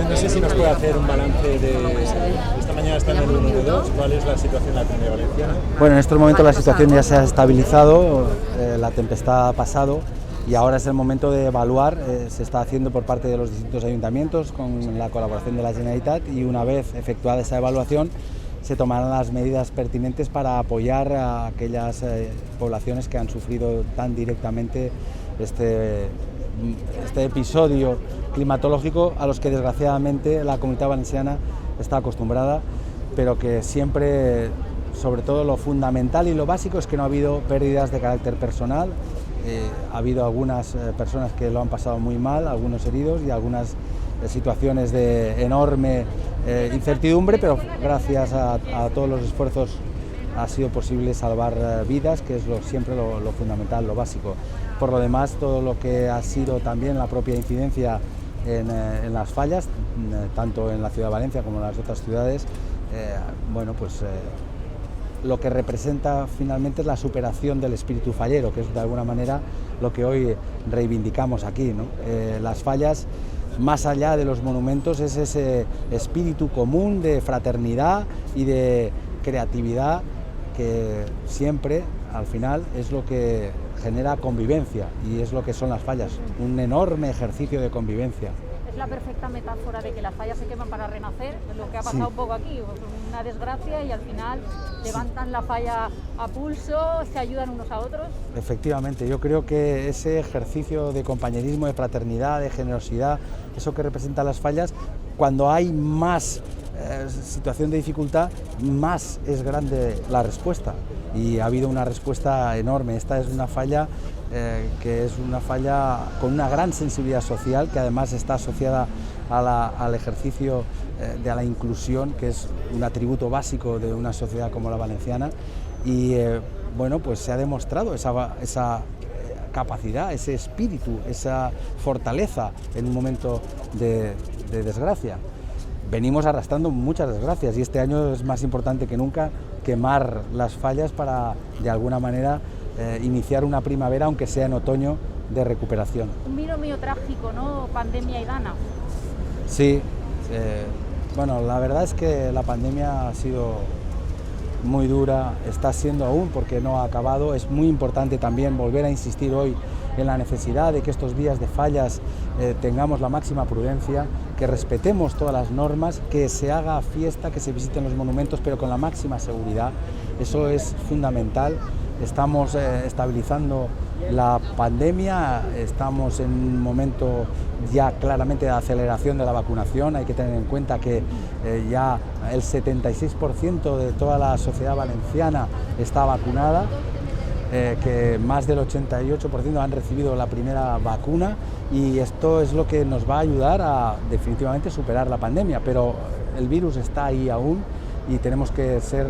No sé si nos puede hacer un balance de esta mañana. Está en el 1 de 2. ¿Cuál es la situación en la Comunidad Valenciana? Bueno, en estos momentos la situación ya se ha estabilizado, la tempestad ha pasado y ahora es el momento de evaluar. Se está haciendo por parte de los distintos ayuntamientos con la colaboración de la Generalitat, y una vez efectuada esa evaluación se tomarán las medidas pertinentes para apoyar a aquellas poblaciones que han sufrido tan directamente este episodio climatológico, a los que desgraciadamente la Comunidad Valenciana está acostumbrada, pero que siempre, sobre todo, lo fundamental y lo básico es que no ha habido pérdidas de carácter personal. Ha habido algunas personas que lo han pasado muy mal, algunos heridos y algunas situaciones de enorme incertidumbre, pero gracias a todos los esfuerzos ha sido posible salvar vidas, que es siempre lo fundamental, lo básico. Por lo demás, todo lo que ha sido también la propia incidencia en las fallas, tanto en la ciudad de Valencia como en las otras ciudades, lo que representa finalmente es la superación del espíritu fallero, que es de alguna manera lo que hoy reivindicamos aquí, ¿no? Las fallas, más allá de los monumentos, es ese espíritu común de fraternidad y de creatividad que siempre, al final, es lo que genera convivencia, y es lo que son las fallas, un enorme ejercicio de convivencia. Es la perfecta metáfora de que las fallas se queman para renacer, lo que ha pasado un poco aquí, una desgracia, y al final levantan la falla a pulso, se ayudan unos a otros. Efectivamente, yo creo que ese ejercicio de compañerismo, de fraternidad, de generosidad, eso que representan las fallas, cuando hay más situación de dificultad, más es grande la respuesta, y ha habido una respuesta enorme. Esta es una falla que es una falla con una gran sensibilidad social, que además está asociada al ejercicio de la inclusión, que es un atributo básico de una sociedad como la valenciana, y pues se ha demostrado esa capacidad, ese espíritu, esa fortaleza en un momento de desgracia. Venimos arrastrando muchas desgracias, y este año es más importante que nunca quemar las fallas para, de alguna manera, iniciar una primavera, aunque sea en otoño, de recuperación. Un binomio trágico, ¿no? Pandemia y Dana. Sí, la verdad es que la pandemia ha sido muy dura, está siendo aún, porque no ha acabado. Es muy importante también volver a insistir hoy en la necesidad de que estos días de fallas tengamos la máxima prudencia, que respetemos todas las normas, que se haga fiesta, que se visiten los monumentos, pero con la máxima seguridad. Eso es fundamental. Estamos estabilizando la pandemia, estamos en un momento ya claramente de aceleración de la vacunación. Hay que tener en cuenta que ya el 76% de toda la sociedad valenciana está vacunada, que más del 88% han recibido la primera vacuna, y esto es lo que nos va a ayudar a definitivamente superar la pandemia, pero el virus está ahí aún y tenemos que ser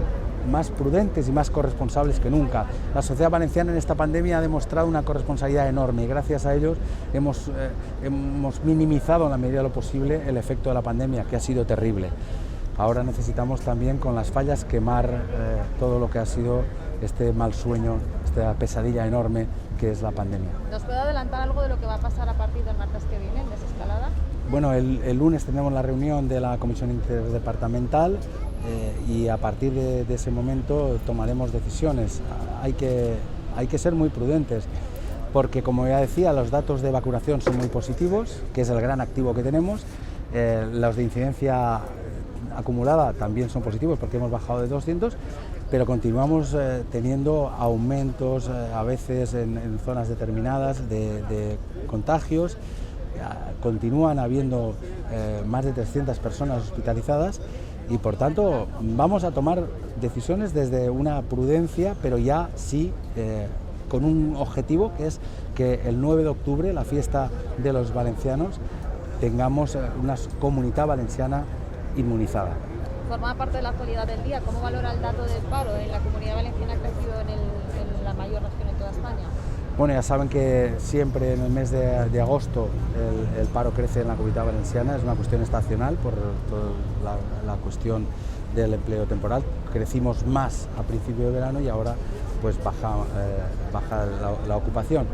más prudentes y más corresponsables que nunca. La sociedad valenciana en esta pandemia ha demostrado una corresponsabilidad enorme, y gracias a ellos hemos minimizado en la medida de lo posible el efecto de la pandemia, que ha sido terrible. Ahora necesitamos también, con las fallas, quemar todo lo que ha sido este mal sueño, esta pesadilla enorme que es la pandemia. ¿Nos puede adelantar algo de lo que va a pasar a partir del martes que viene en desescalada? Bueno, el lunes tendremos la reunión de la Comisión Interdepartamental y a partir de ese momento tomaremos decisiones. Hay que ser muy prudentes, porque, como ya decía, los datos de vacunación son muy positivos, que es el gran activo que tenemos. Los de incidencia acumulada también son positivos, porque hemos bajado de 200, pero continuamos teniendo aumentos a veces en zonas determinadas de contagios. Continúan habiendo más de 300 personas hospitalizadas, y por tanto vamos a tomar decisiones desde una prudencia, pero ya sí con un objetivo, que es que el 9 de octubre, la fiesta de los valencianos, tengamos una comunidad valenciana inmunizada. Forma parte de la actualidad del día. ¿Cómo valora el dato del paro en la Comunidad Valenciana? Ha crecido en la mayor región en toda España. Bueno, ya saben que siempre en el mes de agosto el paro crece en la Comunidad Valenciana. Es una cuestión estacional por toda la cuestión del empleo temporal. Crecimos más a principio de verano y ahora pues baja la ocupación.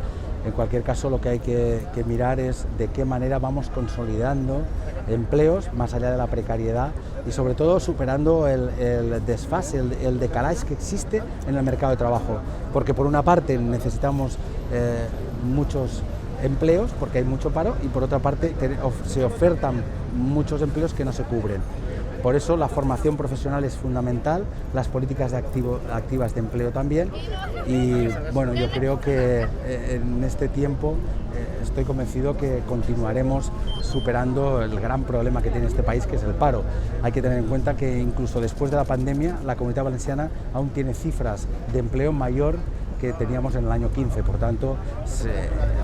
En cualquier caso, lo que hay que mirar es de qué manera vamos consolidando empleos más allá de la precariedad y sobre todo superando el desfase, el decalaje que existe en el mercado de trabajo. Porque por una parte necesitamos muchos empleos porque hay mucho paro y por otra parte se ofertan muchos empleos que no se cubren. Por eso la formación profesional es fundamental, las políticas activas de empleo también y bueno, yo creo que en este tiempo estoy convencido que continuaremos superando el gran problema que tiene este país, que es el paro. Hay que tener en cuenta que incluso después de la pandemia la Comunidad Valenciana aún tiene cifras de empleo mayor que teníamos en el año 15, por tanto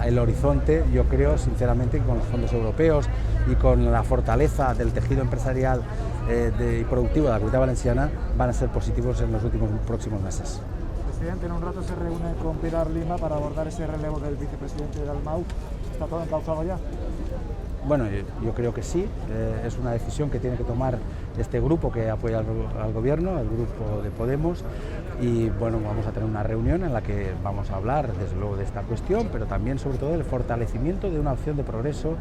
el horizonte, yo creo sinceramente que con los fondos europeos y con la fortaleza del tejido empresarial y productivo de la Comunidad Valenciana van a ser positivos en los próximos meses. Presidente, en un rato se reúne con Pilar Lima para abordar ese relevo del vicepresidente de Dalmau. ¿Está todo encauzado ya? Bueno, yo creo que sí, es una decisión que tiene que tomar este grupo que apoya al gobierno, el grupo de Podemos, y bueno, vamos a tener una reunión en la que vamos a hablar desde luego de esta cuestión, pero también sobre todo del fortalecimiento de una opción de progreso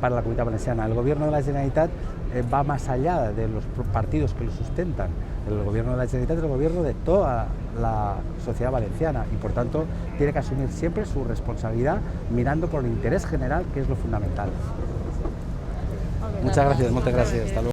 para la Comunidad Valenciana. El gobierno de la Generalitat va más allá de los partidos que lo sustentan. El gobierno de la Generalitat es el gobierno de toda la sociedad valenciana y por tanto tiene que asumir siempre su responsabilidad mirando por el interés general, que es lo fundamental. Muchas gracias, muchas gracias. Hasta luego.